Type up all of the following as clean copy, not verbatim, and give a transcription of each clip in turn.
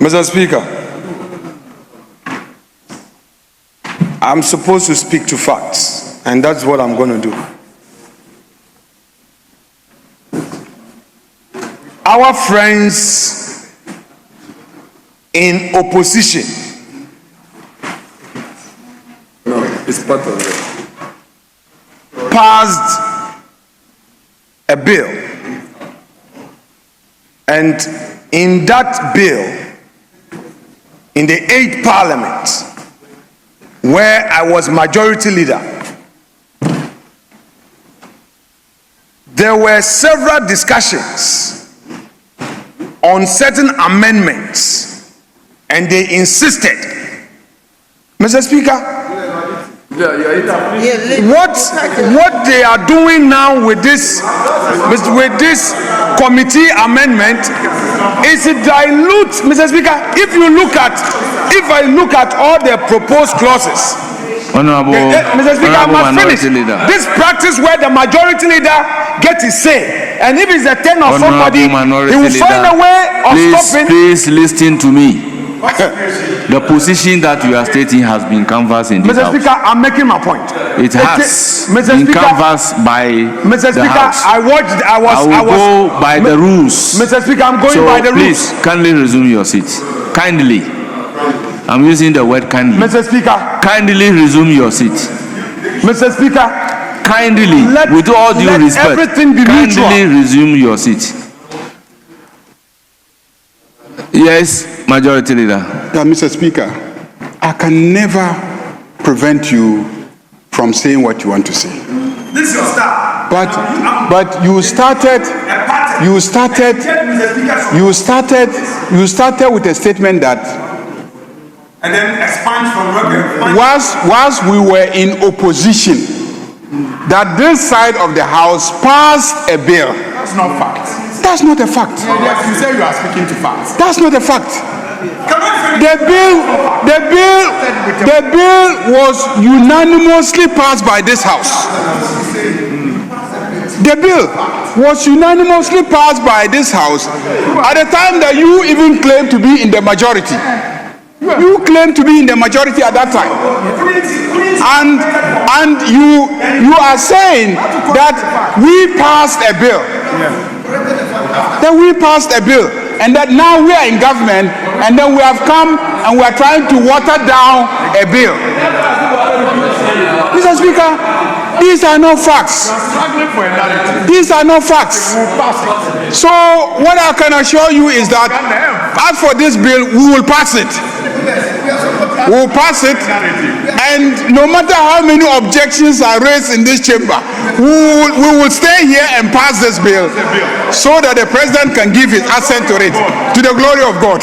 Mr. Speaker, I'm supposed to speak to facts, and that's what I'm going to do. Our friends in opposition, no, it's part of it, passed a bill, and in that bill, in the 8th Parliament, where I was majority leader, there were several discussions on certain amendments, and they insisted, Mr. Speaker, what they are doing now with this committee amendment is to dilute, Mr. Speaker. If I look at all the proposed clauses, Mr. Speaker, I must finish. This practice where the majority leader gets his say, and if it's a turn of somebody, he will find a way of stopping. Please listen to me. The position that you are stating has been canvassed in this Mr. House. Speaker, I'm making my point. It has been canvassed by Mr. the Speaker, House. I will go by the rules. Mr. Speaker, I'm going by the rules. Please, kindly resume your seat. Kindly. I'm using the word kindly. Mr. Speaker. Kindly resume your seat. Mr. Speaker. Kindly, with all due respect, kindly resume your seat. Yes, Majority Leader. Mr. Speaker, I can never prevent you from saying what you want to say. This is your start. But you started with a statement that, and then expand from whilst we were in opposition, that this side of the House passed a bill. That's not fact. That's not a fact. Yes, you say you are speaking to facts. That's not a fact. The bill was unanimously passed by this House. The bill was unanimously passed by this House at the time that you even claimed to be in the majority. You claimed to be in the majority at that time. And you are saying that we passed a bill. That we passed a bill, and that now we are in government, and then we have come and we are trying to water down a bill. Mr. Speaker, these are not facts. These are not facts. So what I can assure you is that as for this bill, we will pass it. We will pass it, and no matter how many objections are raised in this chamber, we will stay here and pass this bill so that the president can give his assent to it, to the glory of God.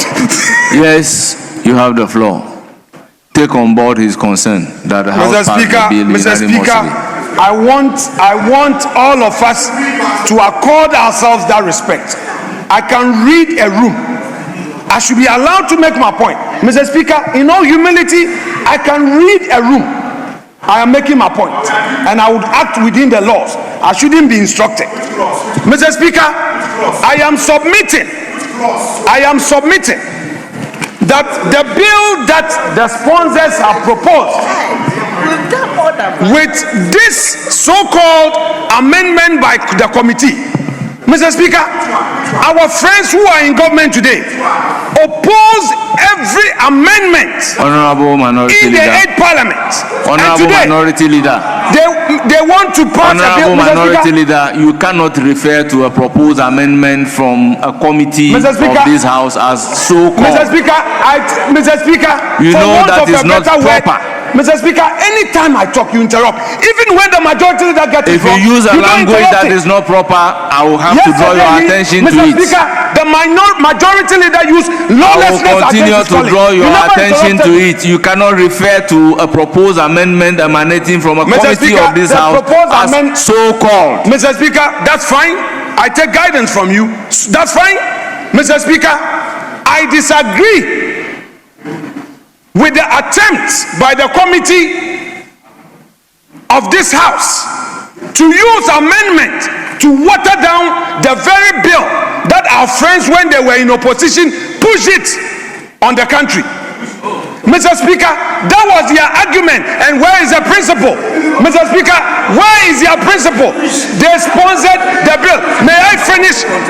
Yes, you have the floor. Take on board his concern that the House passed the bill unanimously. Mr. Speaker, I want all of us to accord ourselves that respect. I can read a room. I should be allowed to make my point. Mr. Speaker, in all humility, I can read a room. I am making my point, and I would act within the laws. I shouldn't be instructed. Mr. Speaker, I am submitting that the bill that the sponsors have proposed with this so-called amendment by the committee, Mr. Speaker, our friends who are in government today oppose every amendment in the 8th Parliament. Honorable Minority Leader. They want to pass a bill. Minority Leader, you cannot refer to a proposed amendment from a committee of this House as so-called. Mr. Speaker, you know that is not proper. Mr. Speaker, anytime I talk, you interrupt. Even when the majority leader gets it wrong, if you use a language that is not proper, I will have to draw your attention to it. Mr. Speaker, the majority leader use lawlessness. I will continue to draw your attention to it. You cannot refer to a proposed amendment emanating from a committee of this House as so-called. Mr. Speaker, that's fine. I take guidance from you. That's fine. Mr. Speaker, I disagree with the attempt by the committee of this House to use amendment to water down the very bill that our friends, when they were in opposition, pushed it on the country. Mr. Speaker, that was their argument. And where is the principle? Mr. Speaker, where is their principle? They sponsored the bill. May I finish? You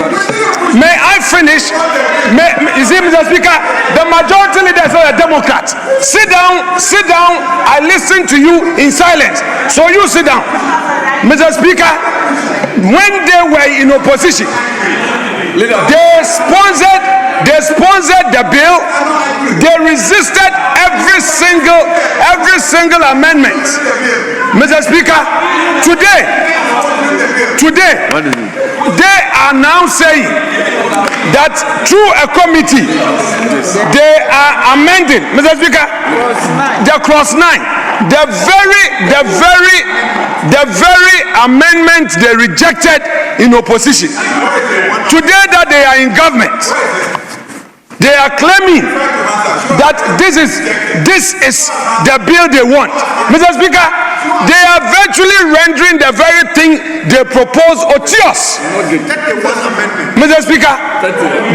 see, Mr. Speaker, the majority leaders are Democrats. Sit down. I listen to you in silence. So you sit down. Mr. Speaker, when they were in opposition, they sponsored the bill. They resisted every single amendment. Mr. Speaker, today they are now saying that through a committee they are amending, Mr. Speaker, the clause 9, the very amendment they rejected in opposition. Today that they are in government, they are claiming that this is the bill they want. Mr. Speaker, they are virtually rendering the very thing they propose odious. Mr. Speaker,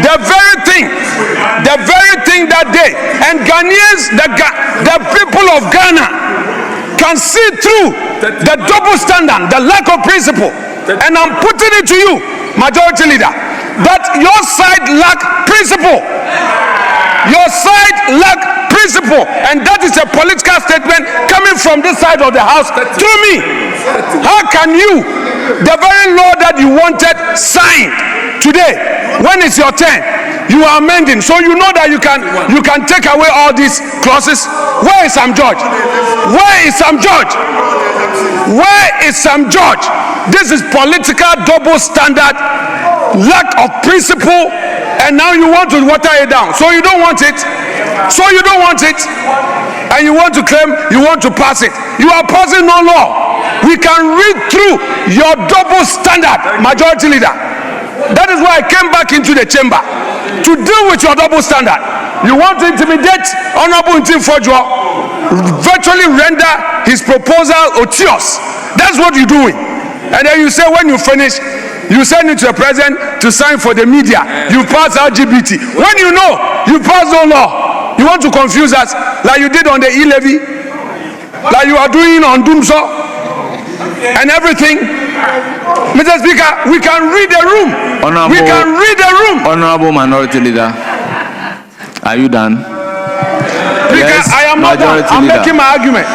the very thing that they and Ghanaians, the people of Ghana can see through the double standard, the lack of principle. And I'm putting it to you, Majority Leader, that your side lack principle. Your side lack principle, and that is a political statement coming from this side of the house to me. How can you, the very law that you wanted signed today, when it's your turn, you are amending, so you know that you can take away all these clauses? Where is Sam George? Where is Sam George? Where is Sam George? This is political double standard, lack of principle, and now you want to water it down. So you don't want it. And you want to claim you want to pass it. You are passing no law. We can read through your double standard, Majority Leader. That is why I came back into the chamber to deal with your double standard. You want to intimidate Honorable Ntim Fodjo, virtually render his proposal odious. That's what you're doing. And then you say when you finish, you send it to the president to sign for the media. You pass LGBT. When you know you pass no law, you want to confuse us like you did on the e-levy, like you are doing on Doomso and everything. Mr. Speaker, we can read the room. Honorable Minority Leader, are you done? Speaker, yes, I am not done. I'm making my argument.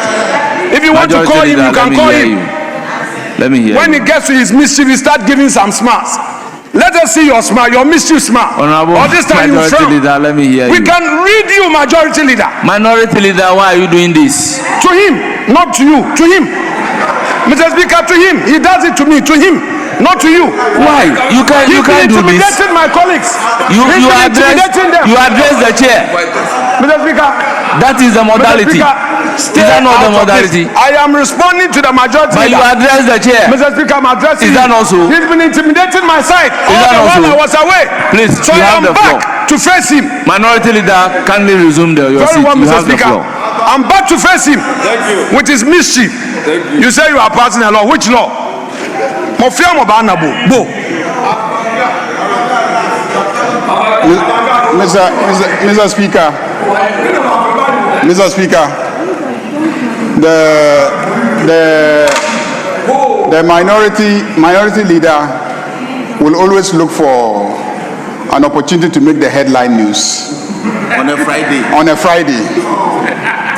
If you want to call him, you can call him. Let me hear. When he gets to his mischief, he start giving some smiles. Let us see your smile, your mischief smile. Honorable or this time Minority you Leader, let me hear we you. can read you, Majority Leader. Minority Leader, why are you doing this? To him, not to you. To him, Mr. Speaker. To him, he does it to me. To him, not to you. Why? You can't do this. Intimidating my colleagues. You address the chair. Mr. Speaker, that is the modality. Is that not the modality? I am responding to the majority. But you address the chair. Mr. Speaker, I'm addressing. Is that also? He's been intimidating my side Is that also? while I was away. Please, so you I have am the floor. back to face him. Minority Leader, kindly resume your Very seat. well, You Mr. have the Speaker. floor. I'm back to face him. Thank you. With his mischief. Thank you. You say you are passing a law. Which law? Mofia Mobana Bo. Mr. Speaker, the minority leader will always look for an opportunity to make the headline news on a Friday.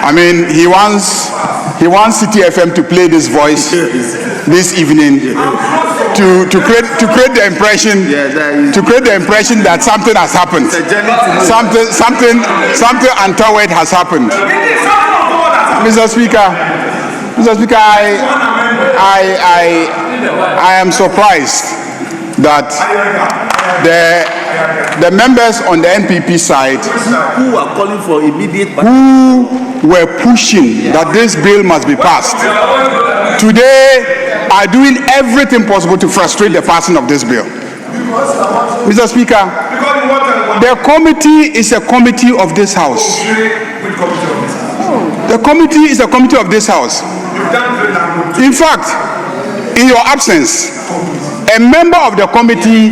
I mean, he wants City FM to play this voice this evening to create the impression that something has happened, something untoward has happened. Mr. Speaker, I am surprised that the members on the NPP side who are calling for immediate who were pushing that this bill must be passed today are doing everything possible to frustrate the passing of this bill. Mr. Speaker, the committee is a committee of this house. The committee is a committee of this house. In fact, in your absence, a member of the committee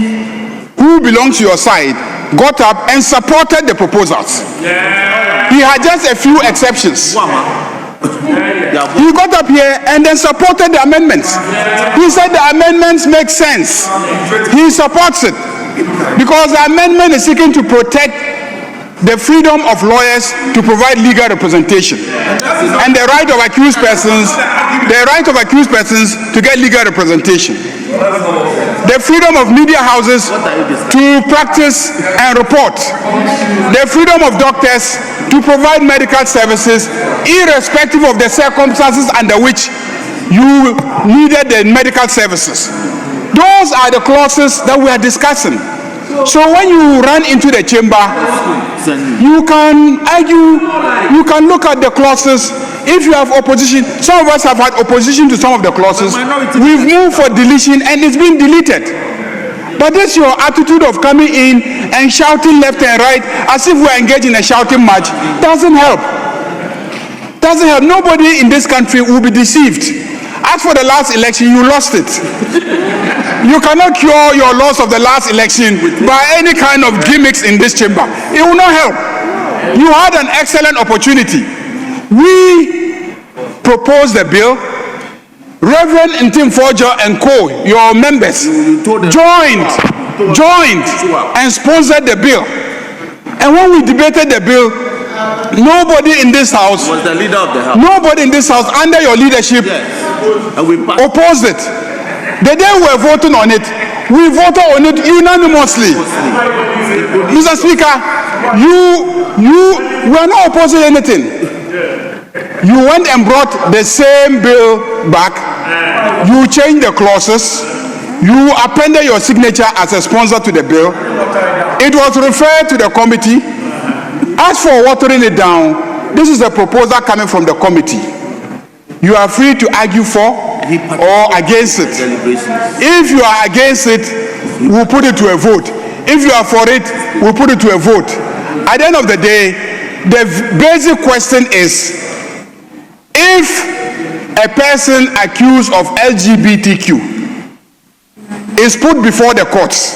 who belongs to your side got up and supported the proposals. He had just a few exceptions. He got up here and then supported the amendments. He said the amendments make sense. He supports it because the amendment is seeking to protect the freedom of lawyers to provide legal representation and the right of accused persons to get legal representation. The freedom of media houses to practice and report. The freedom of doctors to provide medical services irrespective of the circumstances under which you needed the medical services. Those are the clauses that we are discussing. So when you run into the chamber, you can argue, you can look at the clauses. If you have opposition, some of us have had opposition to some of the clauses. We've moved for deletion and it's been deleted. But this your attitude of coming in and shouting left and right as if we're engaged in a shouting match doesn't help. Doesn't help. Nobody in this country will be deceived. As for the last election, you lost it. You cannot cure your loss of the last election by any kind of gimmicks in this chamber. It will not help. You had an excellent opportunity. We proposed the bill. Reverend Ntim Forger and co, your members, joined and sponsored the bill. And when we debated the bill, nobody in this house Was the leader of the house. Nobody in this house under your leadership And we passed. opposed it. The day we were voting on it, we voted on it unanimously. Mr. Speaker, you were not opposing anything. You went and brought the same bill back. You changed the clauses. You appended your signature as a sponsor to the bill. It was referred to the committee. As for watering it down, this is a proposal coming from the committee. You are free to argue for or against it. If you are against it, we'll put it to a vote. If you are for it, we'll put it to a vote. At the end of the day, the basic question is, if a person accused of LGBTQ is put before the courts,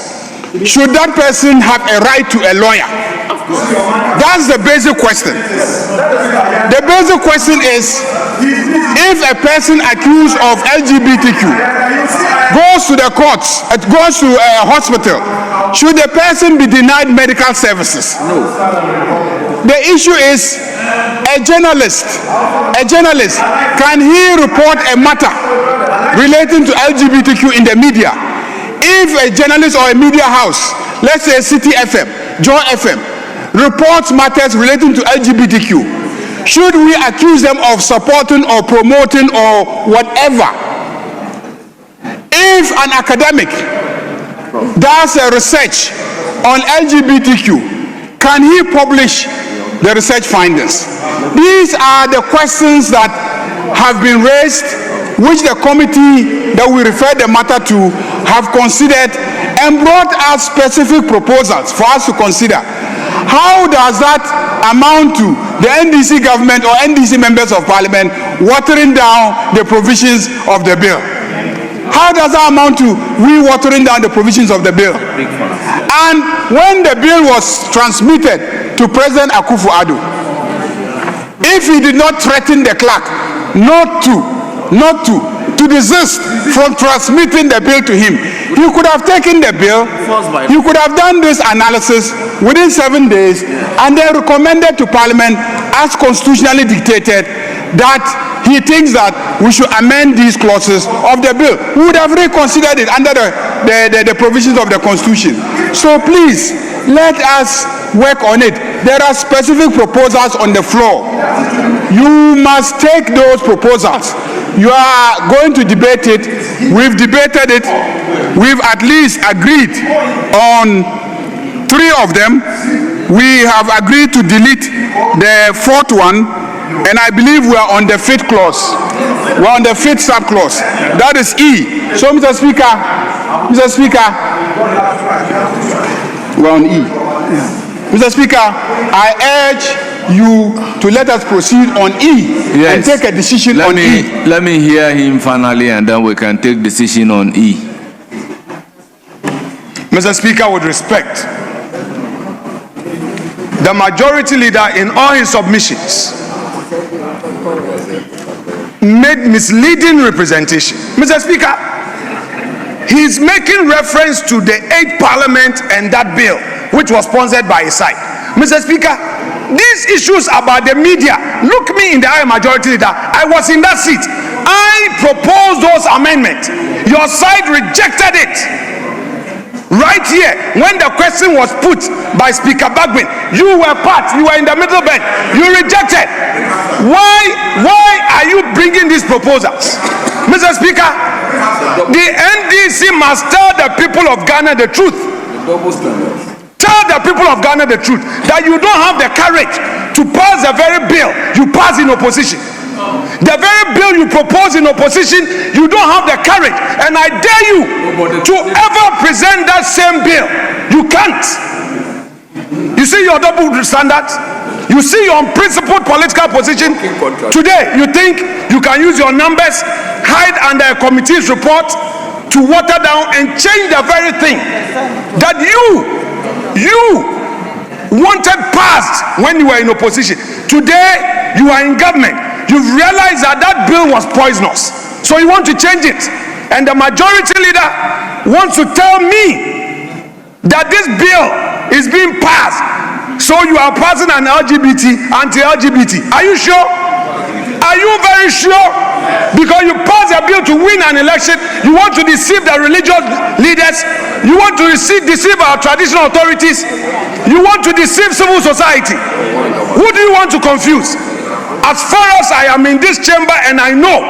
should that person have a right to a lawyer? That's the basic question. The basic question is, if a person accused of LGBTQ goes to the courts, goes to a hospital, should the person be denied medical services? No. The issue is, a journalist, can he report a matter relating to LGBTQ in the media? If a journalist or a media house, let's say City FM, Joy FM, reports matters relating to LGBTQ, should we accuse them of supporting or promoting or whatever? If an academic does a research on LGBTQ, can he publish the research findings? These are the questions that have been raised, which the committee that we referred the matter to have considered and brought us specific proposals for us to consider. How does that amount to the NDC government or NDC members of parliament watering down the provisions of the bill? How does that amount to we watering down the provisions of the bill? And when the bill was transmitted to President Akufo-Addo, if he did not threaten the clerk not to desist from transmitting the bill to him, he could have taken the bill, he could have done this analysis within 7 days and then recommended to Parliament as constitutionally dictated that he thinks that we should amend these clauses of the bill. We would have reconsidered it under the provisions of the Constitution. So please, let us work on it. There are specific proposals on the floor. You must take those proposals. You are going to debate it. We've debated it. We've at least agreed on 3 of them. We have agreed to delete the 4th one, and I believe we are on the 5th clause. We're on the 5th sub-clause. That is E. So, Mr. Speaker, we're on E. Mr. Speaker, I urge you to let us proceed on E and take a decision on E. Let me hear him finally, and then we can take decision on E. Mr. Speaker, with respect, the majority leader in all his submissions made misleading representation. Mr. Speaker, he's making reference to the 8th Parliament and that bill which was sponsored by his side. Mr. Speaker, these issues about the media, look me in the eye, majority leader. I was in that seat. I proposed those amendments. Your side rejected it. Right here, when the question was put by Speaker Bagbin, you were in the middle bench. You rejected. Why are you bringing these proposals? Mr. Speaker, the NDC must tell the people of Ghana the truth. Tell the people of Ghana the truth that you don't have the courage to pass the very bill you pass in opposition. The very bill you propose in opposition, you don't have the courage. And I dare you to ever present that same bill. You can't. You see your double standards? You see your unprincipled political position? Today, you think you can use your numbers, hide under a committee's report to water down and change the very thing that you wanted passed when you were in opposition. Today, you are in government. You've realized that that bill was poisonous. So you want to change it. And the majority leader wants to tell me that this bill is being passed. So you are passing an anti-LGBT. Are you sure? Are you very sure? Because you pass a bill to win an election, you want to deceive the religious leaders, you want to deceive our traditional authorities, you want to deceive civil society. Who do you want to confuse? As far as I am in this chamber and I know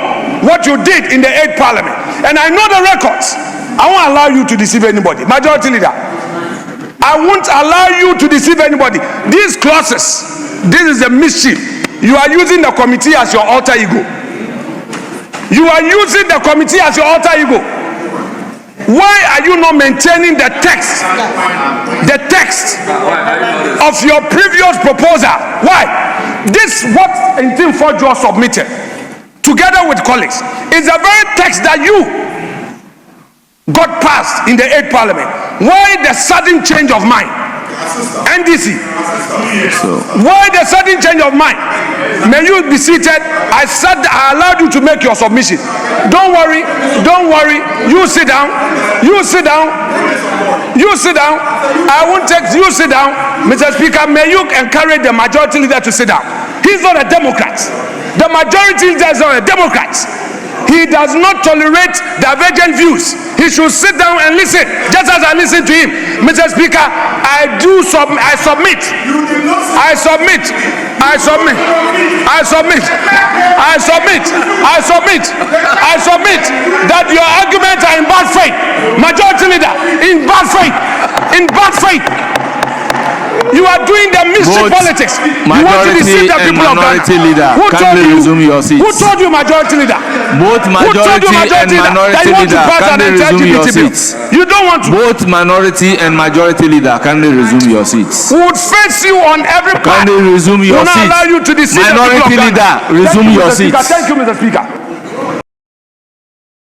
what you did in the 8th Parliament, and I know the records, I won't allow you to deceive anybody. Majority leader, I won't allow you to deceive anybody. These clauses, this is a mischief. You are using the committee as your alter ego. You are using the committee as your alter ego. Why are you not maintaining the text of your previous proposal? Why? This what Intim Forjo submitted together with colleagues is the very text that you got passed in the 8th Parliament. Why the sudden change of mind? NDC. Why the sudden change of mind? May you be seated. I allowed you to make your submission. Don't worry. You sit down. I won't take you. Sit down. Mr. Speaker, may you encourage the majority leader to sit down. He's not a Democrat. The majority leader is not a Democrat. He does not tolerate divergent views. He should sit down and listen, just as I listen to him. Mr. Speaker, I submit that your arguments are in bad faith. Majority leader, in bad faith. You are doing the mischief politics. You want to deceive the people of Ghana. Who told you, majority leader? Both majority and minority leader, can they resume your seats? You don't want to. Both minority and majority leader, can they resume your seats? We would face you on every part. Can they resume your seats? Allow you to deceive minority the people of Ghana. leader, resume your seats. Thank you, Mr. Speaker.